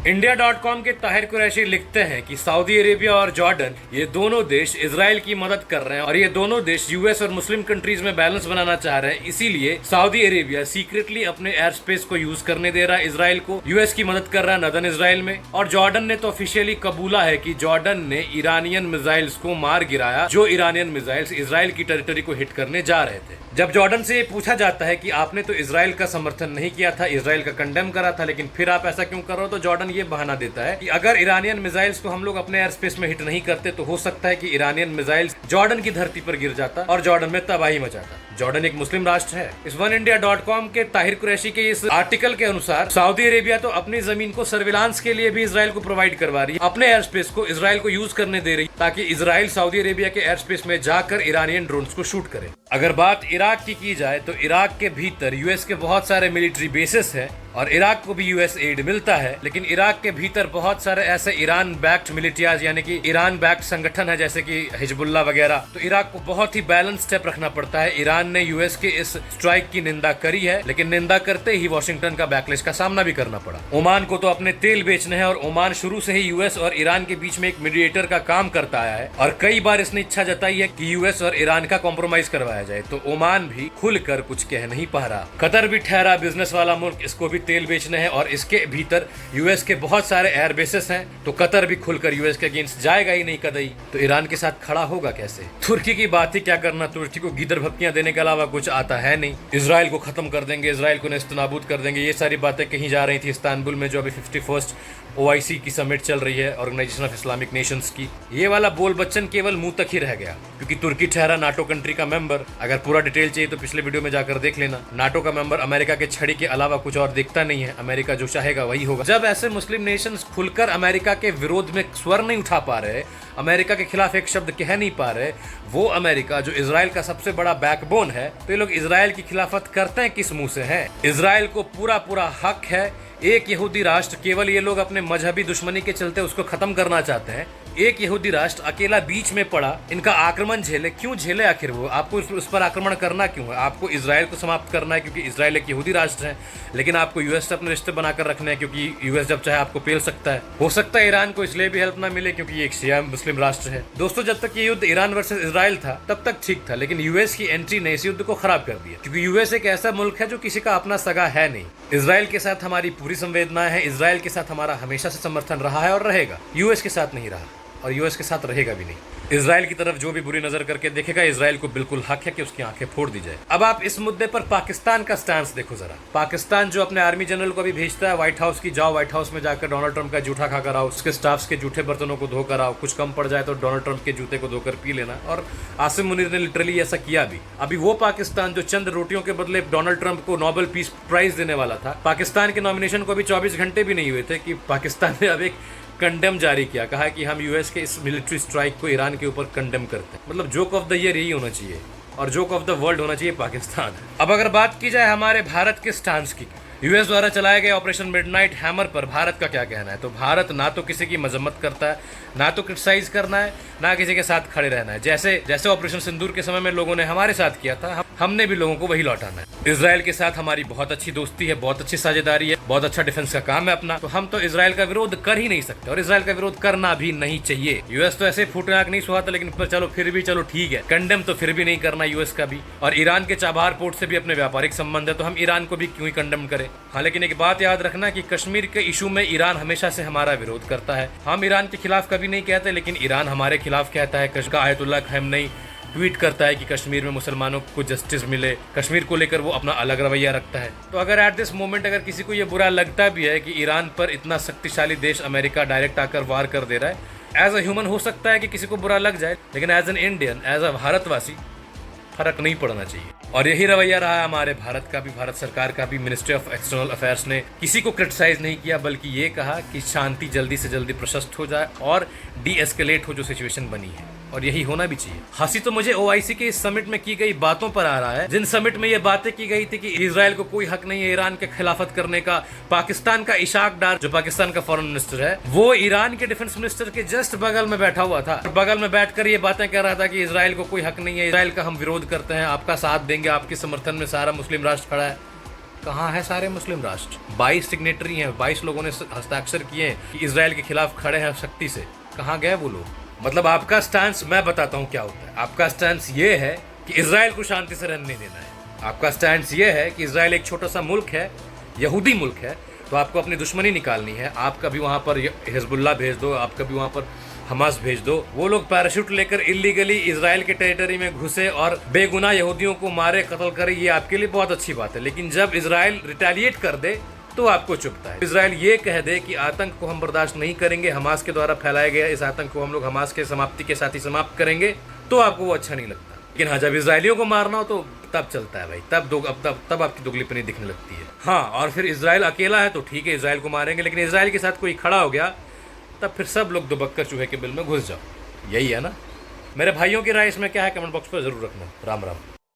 इंडिया.com के ताहिर कुरैशी लिखते हैं कि सऊदी अरेबिया और जॉर्डन ये दोनों देश इजराइल की मदद कर रहे हैं और ये दोनों देश यूएस और मुस्लिम कंट्रीज में बैलेंस बनाना चाह रहे हैं। इसीलिए सऊदी अरेबिया सीक्रेटली अपने एयर स्पेस को यूज करने दे रहा है इजराइल को, यूएस की मदद कर रहा है नदन इजराइल में। और जॉर्डन ने तो ऑफिशियली कबूला है कि जॉर्डन ने ईरानियन मिसाइल्स को मार गिराया जो ईरानियन मिसाइल्स इजराइल की टेरिटरी को हिट करने जा रहे थे। जब जॉर्डन से ये पूछा जाता है कि आपने तो इजराइल का समर्थन नहीं किया था, इजराइल का कंडेम करा था, लेकिन फिर आप ऐसा क्यों कर रहे हो, तो जॉर्डन ये बहाना देता है कि अगर ईरानियन मिसाइल्स को हम लोग अपने एयर स्पेस में हिट नहीं करते तो हो सकता है कि ईरानियन मिसाइल्स जॉर्डन की धरती पर गिर जाता और जॉर्डन में तबाही मचाता। जॉर्डन एक मुस्लिम राष्ट्र है। इस OneIndia.com के ताहिर कुरैशी के इस आर्टिकल के अनुसार सऊदी अरेबिया तो अपनी जमीन को सर्विलांस के लिए भी इजराइल को प्रोवाइड करवा रही है, अपने एयर स्पेस को इजराइल को यूज करने दे रही है ताकि इजराइल सऊदी अरेबिया के एयर स्पेस में जाकर ईरानियन ड्रोन्स को शूट करे। अगर बात इराक की जाए तो इराक के भीतर यूएस के बहुत सारे मिलिट्री बेसेस हैं और इराक को भी यूएस एड मिलता है, लेकिन इराक के भीतर बहुत सारे ऐसे ईरान बैक्ड मिलिटियाज यानी कि ईरान बैक्ड संगठन है जैसे कि हिजबुल्लाह वगैरह। तो इराक को बहुत ही बैलेंस स्टेप रखना पड़ता है। ईरान ने यूएस के इस स्ट्राइक की निंदा करी है, लेकिन निंदा करते ही वॉशिंगटन का बैकलिश का सामना भी करना पड़ा। ओमान को तो अपने तेल बेचने हैं और ओमान शुरू से ही यूएस और ईरान के बीच में एक मीडिएटर का काम करता आया है और कई बार इसने इच्छा जताई है कि यूएस और ईरान का कॉम्प्रोमाइज करवाया जाए। तो ओमान भी खुलकर कुछ कह नहीं पा रहा। कतर भी ठहरा बिजनेस वाला मुल्क, इसको भी तेल बेचने हैं और इसके भीतर यूएस के बहुत सारे एयर बेसेस हैं, तो कतर भी खुलकर यूएस के अगेंस्ट जाएगा ही नहीं कदई। तो ईरान के साथ खड़ा होगा कैसे? तुर्की की बात ही क्या करना, तुर्की को गीदड़ भपकियां देने के अलावा कुछ आता है नहीं। इजराइल को खत्म कर देंगे, इजराइल को नेस्तनाबूद कर देंगे, ये सारी बातें कहीं जा रही थी इस्तांबुल में जो अभी 51st OIC की समिट चल रही है, ऑर्गेनाइजेशन ऑफ इस्लामिक नेशंस की। ये वाला बोल बच्चन केवल मुंह तक ही रह गया क्योंकि तुर्की ठहरा नाटो कंट्री का मेंबर। अगर पूरा डिटेल चाहिए तो पिछले वीडियो में जाकर देख लेना। नाटो का मेंबर अमेरिका के छड़ी के अलावा कुछ और दिखता नहीं है, अमेरिका जो चाहेगा वही होगा। जब ऐसे मुस्लिम नेशंस खुलकर अमेरिका के विरोध में स्वर नहीं उठा पा रहे, अमेरिका के खिलाफ एक शब्द कह नहीं पा रहे, वो अमेरिका जो इजराइल का सबसे बड़ा बैकबोन है, तो ये लोग इजराइल की खिलाफत करते हैं किस मुंह से हैं? इजराइल को पूरा हक है एक यहूदी राष्ट्र, केवल ये लोग अपने मजहबी दुश्मनी के चलते उसको खत्म करना चाहते हैं। एक यहूदी राष्ट्र अकेला बीच में पड़ा, इनका आक्रमण झेले, क्यों झेले आखिर वो? आपको उस पर आक्रमण करना क्यों है? आपको इजराइल को समाप्त करना है क्योंकि इजराइल एक यहूदी राष्ट्र है, लेकिन आपको यूएस से अपने रिश्ते बनाकर रखने हैं क्योंकि यूएस जब चाहे आपको पेल सकता है। हो सकता है ईरान को इसलिए भी हेल्प ना मिले क्योंकि ये एक शिया मुस्लिम राष्ट्र है। दोस्तों, जब तक ये युद्ध ईरान वर्सेस इजराइल था तब तक ठीक था, लेकिन यूएस की एंट्री ने इस युद्ध को खराब कर दिया क्योंकि यूएस एक ऐसा मुल्क है जो किसी का अपना सगा है नहीं। इजराइल के साथ हमारी पूरी संवेदनाएं है, इजराइल के साथ हमारा हमेशा से समर्थन रहा है और रहेगा। यूएस के साथ नहीं रहा और यूएस के साथ रहेगा भी नहीं। इजराइल की तरफ जो भी बुरी नजर करके देखेगा, इजराइल को बिल्कुल हक है कि उसकी आंखें फोड़ दी जाए। अब आप इस मुद्दे पर पाकिस्तान का स्टैंस देखो जरा। पाकिस्तान जो अपने आर्मी जनरल को भी भेजता है व्हाइट हाउस की, जाओ व्हाइट हाउस में जाकर डोनाल्ड ट्रंप का जूठा खाकर आओ, उसके स्टाफ्स के जूठे बर्तनों को धोकर आओ, कुछ कम पड़ जाए तो डोनाल्ड ट्रंप के जूते को धोकर पी लेना। और आसिम मुनीर ने लिटरली ऐसा किया भी। अभी वो पाकिस्तान जो चंद रोटियों के बदले डोनाल्ड ट्रंप को नोबेल पीस प्राइज देने वाला था, पाकिस्तान के नॉमिनेशन को अभी 24 घंटे भी नहीं हुए थे कि पाकिस्तान ने अब एक कंडेम जारी किया, कहा कि हम यूएस के इस मिलिट्री स्ट्राइक को ईरान के ऊपर कंडेम करते हैं। मतलब जोक ऑफ द ईयर यही होना चाहिए और जोक ऑफ द वर्ल्ड होना चाहिए पाकिस्तान। अब अगर बात की जाए हमारे भारत के स्टांस की, यूएस द्वारा चलाए गए ऑपरेशन मिडनाइट हैमर पर भारत का क्या कहना है? तो भारत ना तो किसी की मजम्मत करता है, ना तो क्रिटिसाइज करना है, ना किसी के साथ खड़े रहना है। जैसे ऑपरेशन सिंदूर के समय में लोगों ने हमारे साथ किया था, हमने भी लोगों को वही लौटाना है। इजराइल के साथ हमारी बहुत अच्छी दोस्ती है, बहुत अच्छी साझेदारी है, बहुत अच्छा डिफेंस का काम है अपना, तो हम तो इजराइल का विरोध कर ही नहीं सकते और इजराइल का विरोध करना भी नहीं चाहिए। यूएस तो ऐसे फूटने आंख नहीं सुहाता, लेकिन चलो ठीक है, कंडेम तो फिर भी नहीं करना यूएस का भी। और ईरान के चाबहार पोर्ट से भी अपने व्यापारिक संबंध है, तो हम ईरान को भी क्यों ही कंडेम करें। हाँ, लेकिन एक बात याद रखना कि कश्मीर के इशू में ईरान हमेशा से हमारा विरोध करता है। हम ईरान के खिलाफ कभी नहीं कहते, लेकिन ईरान हमारे खिलाफ कहता है। आयतुल्लाह खamenei ट्वीट करता है कि कश्मीर में मुसलमानों को जस्टिस मिले, कश्मीर को लेकर वो अपना अलग रवैया रखता है। तो अगर एट दिस मोमेंट अगर किसी को ये बुरा लगता भी है कि ईरान पर इतना शक्तिशाली देश अमेरिका डायरेक्ट आकर वार कर दे रहा है, एज अ ह्यूमन हो सकता है कि किसी को बुरा लग जाए, लेकिन as an Indian, as a भारतवासी फर्क नहीं पड़ना चाहिए। और यही रवैया रहा हमारे भारत का भी, भारत सरकार का भी। मिनिस्ट्री ऑफ एक्सटर्नल अफेयर्स ने किसी को क्रिटिसाइज नहीं किया, बल्कि ये कहा कि शांति जल्दी से जल्दी प्रशस्त हो जाए और डी एस्केलेट हो जो सिचुएशन बनी है, और यही होना भी चाहिए। हंसी तो मुझे OIC के इस समिट में की गई बातों पर आ रहा है, जिन समिट में ये बातें की गई थी कि इजराइल को कोई हक नहीं है ईरान के खिलाफत करने का। पाकिस्तान का इशाक डार, जो पाकिस्तान का फॉरेन मिनिस्टर है, वो ईरान के डिफेंस मिनिस्टर के जस्ट बगल में बैठा हुआ था। बगल में बैठकर ये बातें कर रहा था कि इजराइल को कोई हक नहीं है, इजराइल का हम विरोध करते हैं, आपका साथ देंगे, आपके समर्थन में सारा मुस्लिम राष्ट्र खड़ा है। कहाँ है सारे मुस्लिम राष्ट्र? 22 सिग्नेटरी हैं, 22 लोगों ने हस्ताक्षर किए हैं कि इसराइल के खिलाफ खड़े हैं सख्ती से। कहाँ गए वो लोग? मतलब आपका स्टैंस, मैं बताता हूँ क्या होता है। आपका स्टैंस ये है कि इसराइल को शांति से रहने नहीं देना है। आपका स्टैंस ये है कि इसराइल एक छोटा सा मुल्क है, यहूदी मुल्क है, तो आपको अपनी दुश्मनी निकालनी है। आप कभी वहाँ पर हिजबुल्लाह भेज दो, आप कभी वहाँ पर हमास भेज दो। वो लोग पैराशूट लेकर इलीगली इसराइल के टेरिटरी में घुसे और बेगुनाह यहूदियों को मारे, कत्ल करे, ये आपके लिए बहुत अच्छी बात है। लेकिन जब इसराइल रिटेलिएट कर दे तो आपको चुभता है। इसराइल ये कह दे कि आतंक को हम बर्दाश्त नहीं करेंगे, हमास के द्वारा फैलाया गया इस आतंक को हम लोग हमास के समाप्ति के साथ ही समाप्त करेंगे, तो आपको वो अच्छा नहीं लगता। लेकिन हाँ, जब इसराइलियों को मारना हो तो तब चलता है भाई, तब आपकी दुगलीपनी दिखने लगती है। हाँ, और फिर इसराइल अकेला है तो ठीक है, इसराइल को मारेंगे, लेकिन इसराइल के साथ कोई खड़ा हो गया तब फिर सब लोग दुबक्कर चूहे के बिल में घुस जाओ। यही है ना। मेरे भाइयों की राय इसमें क्या है, कमेंट बॉक्स पर जरूर रखना। राम राम।